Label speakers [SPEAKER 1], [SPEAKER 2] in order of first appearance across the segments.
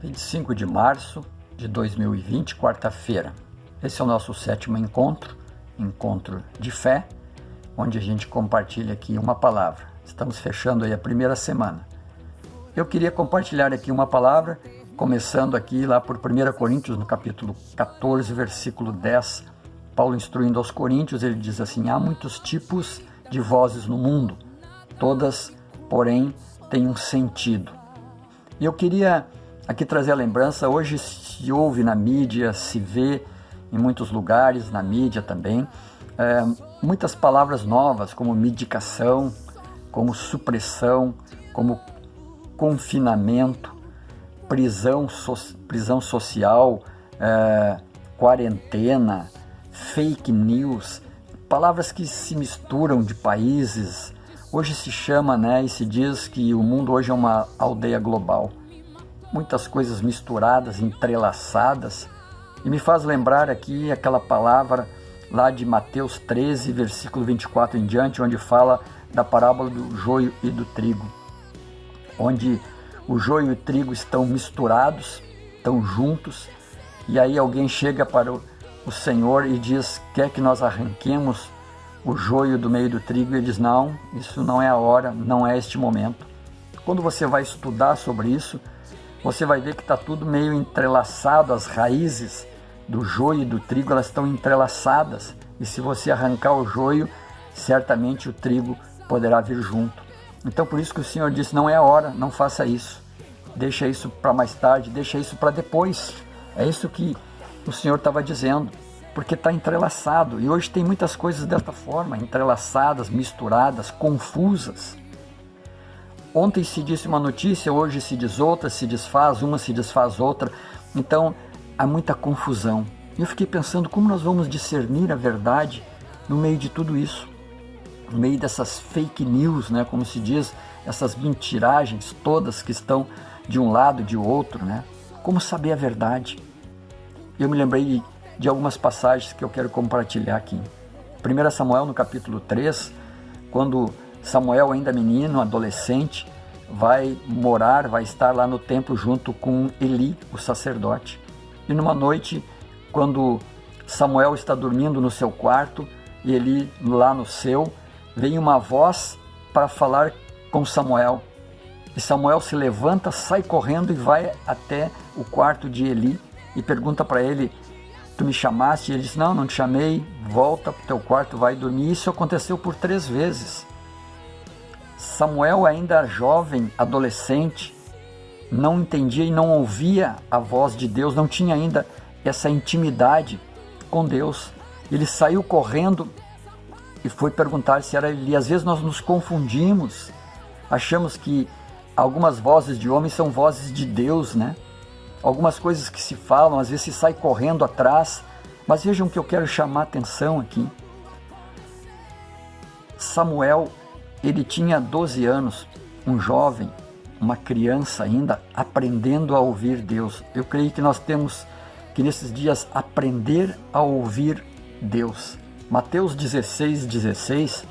[SPEAKER 1] 25 de março de 2020, quarta-feira. Esse é o nosso 7º encontro de fé, onde a gente compartilha aqui uma palavra. Estamos fechando aí a primeira semana. Eu queria compartilhar aqui uma palavra, começando aqui lá por 1 Coríntios, no capítulo 14, versículo 10. Paulo instruindo aos coríntios, ele diz assim: há muitos tipos de vozes no mundo, todas, porém, têm um sentido. E eu queria aqui trazer a lembrança, hoje se ouve na mídia, se vê em muitos lugares, na mídia também, muitas palavras novas, como medicação, como supressão, como confinamento, prisão social, quarentena, fake news, palavras que se misturam de países. Hoje se chama, e se diz que o mundo hoje é uma aldeia global. Muitas coisas misturadas, entrelaçadas, e me faz lembrar aqui aquela palavra lá de Mateus 13, versículo 24 em diante, onde fala da parábola do joio e do trigo, onde o joio e o trigo estão misturados, estão juntos, e aí alguém chega para o Senhor e diz: quer que nós arranquemos o joio do meio do trigo? E ele diz: não, isso não é a hora, não é este momento. Quando você vai estudar sobre isso, você vai ver que está tudo meio entrelaçado, as raízes do joio e do trigo, elas estão entrelaçadas, e se você arrancar o joio, certamente o trigo poderá vir junto. Então por isso que o Senhor disse: não é a hora, não faça isso, deixa isso para mais tarde, deixa isso para depois. É isso que o Senhor estava dizendo, porque está entrelaçado, e hoje tem muitas coisas dessa forma, entrelaçadas, misturadas, confusas. Ontem se disse uma notícia, hoje se diz outra, se desfaz uma, se desfaz outra. Então há muita confusão. E eu fiquei pensando como nós vamos discernir a verdade no meio de tudo isso, no meio dessas fake news, como se diz, essas mentiragens todas que estão de um lado e de outro, Como saber a verdade? Eu me lembrei de algumas passagens que eu quero compartilhar aqui. 1 Samuel, no capítulo 3, quando Samuel, ainda menino, adolescente, vai estar lá no templo junto com Eli, o sacerdote. E numa noite, quando Samuel está dormindo no seu quarto e Eli lá no seu, vem uma voz para falar com Samuel. E Samuel se levanta, sai correndo e vai até o quarto de Eli e pergunta para ele: tu me chamaste? E ele diz: não te chamei, volta para o teu quarto, vai dormir. Isso aconteceu por 3 vezes. Samuel, ainda jovem, adolescente, não entendia e não ouvia a voz de Deus, não tinha ainda essa intimidade com Deus. Ele saiu correndo e foi perguntar se era Eli. Às vezes nós nos confundimos, achamos que algumas vozes de homens são vozes de Deus, Algumas coisas que se falam, às vezes se sai correndo atrás, mas vejam que eu quero chamar a atenção aqui. Samuel, ele tinha 12 anos, um jovem, uma criança ainda, aprendendo a ouvir Deus. Eu creio que nós temos que nesses dias aprender a ouvir Deus. Mateus 16,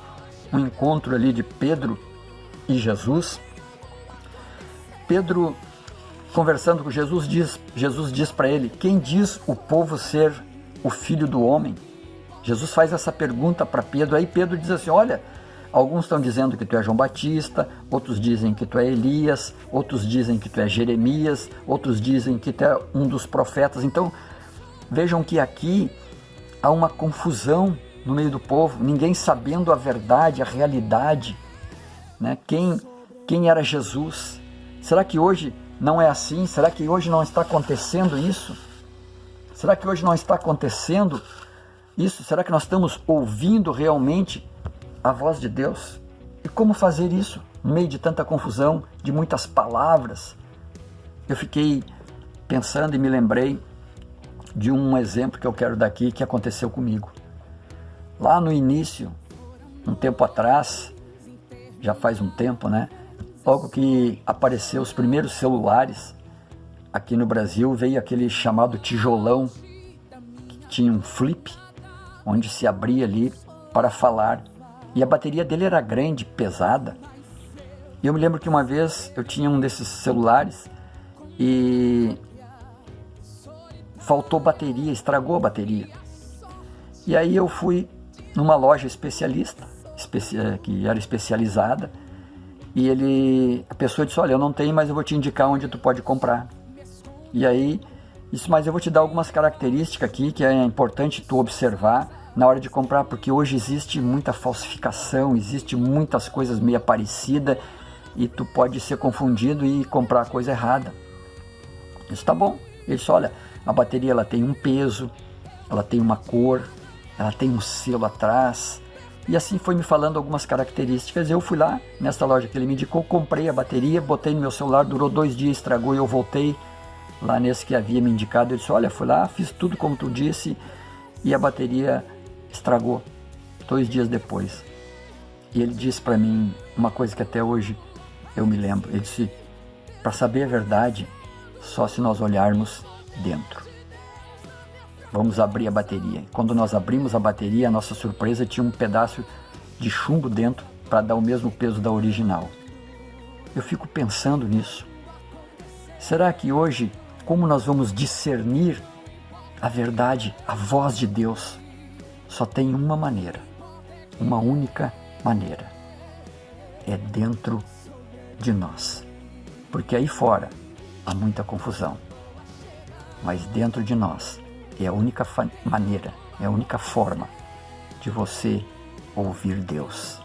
[SPEAKER 1] um encontro ali de Pedro e Jesus. Pedro, conversando com Jesus diz para ele: quem diz o povo ser o filho do homem? Jesus faz essa pergunta para Pedro, aí Pedro diz assim: olha, alguns estão dizendo que tu é João Batista, outros dizem que tu é Elias, outros dizem que tu é Jeremias, outros dizem que tu é um dos profetas. Então vejam que aqui há uma confusão no meio do povo, ninguém sabendo a verdade, a realidade, quem era Jesus. Será que hoje não é assim? Será que hoje não está acontecendo isso? Será que hoje não está acontecendo isso? Será que nós estamos ouvindo realmente a voz de Deus? E como fazer isso no meio de tanta confusão, de muitas palavras? Eu fiquei pensando e me lembrei de um exemplo que eu quero dar aqui, que aconteceu comigo. Lá no início, um tempo atrás, já faz um tempo, logo que apareceu os primeiros celulares aqui no Brasil, veio aquele chamado tijolão, que tinha um flip, onde se abria ali para falar. E a bateria dele era grande, pesada. E eu me lembro que uma vez eu tinha um desses celulares e faltou bateria, estragou a bateria. E aí eu fui numa loja especialista, que era especializada, e a pessoa disse, olha, eu não tenho, mas eu vou te indicar onde tu pode comprar. E aí, mas eu vou te dar algumas características aqui que é importante tu observar na hora de comprar, porque hoje existe muita falsificação, existe muitas coisas meio parecidas, e tu pode ser confundido e comprar a coisa errada. Isso tá bom. Ele disse, olha, a bateria ela tem um peso, ela tem uma cor, ela tem um selo atrás, e assim foi me falando algumas características. Eu fui lá, nessa loja que ele me indicou, comprei a bateria, botei no meu celular, durou 2 dias, estragou, e eu voltei lá nesse que havia me indicado. Ele disse, olha, fui lá, fiz tudo como tu disse, e a bateria estragou 2 dias depois. E ele disse para mim uma coisa que até hoje eu me lembro. Ele disse, para saber a verdade, só se nós olharmos dentro. Vamos abrir a bateria. Quando nós abrimos a bateria, a nossa surpresa tinha um pedaço de chumbo dentro para dar o mesmo peso da original. Eu fico pensando nisso. Será que hoje, como nós vamos discernir a verdade, a voz de Deus? Só tem uma maneira, uma única maneira. É dentro de nós. Porque aí fora há muita confusão. Mas dentro de nós é a única maneira, é a única forma de você ouvir Deus.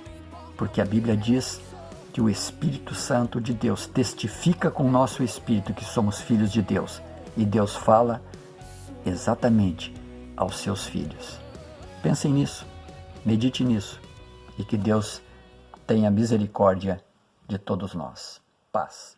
[SPEAKER 1] Porque a Bíblia diz que o Espírito Santo de Deus testifica com o nosso espírito que somos filhos de Deus. E Deus fala exatamente aos seus filhos. Pensem nisso, medite nisso, e que Deus tenha misericórdia de todos nós. Paz.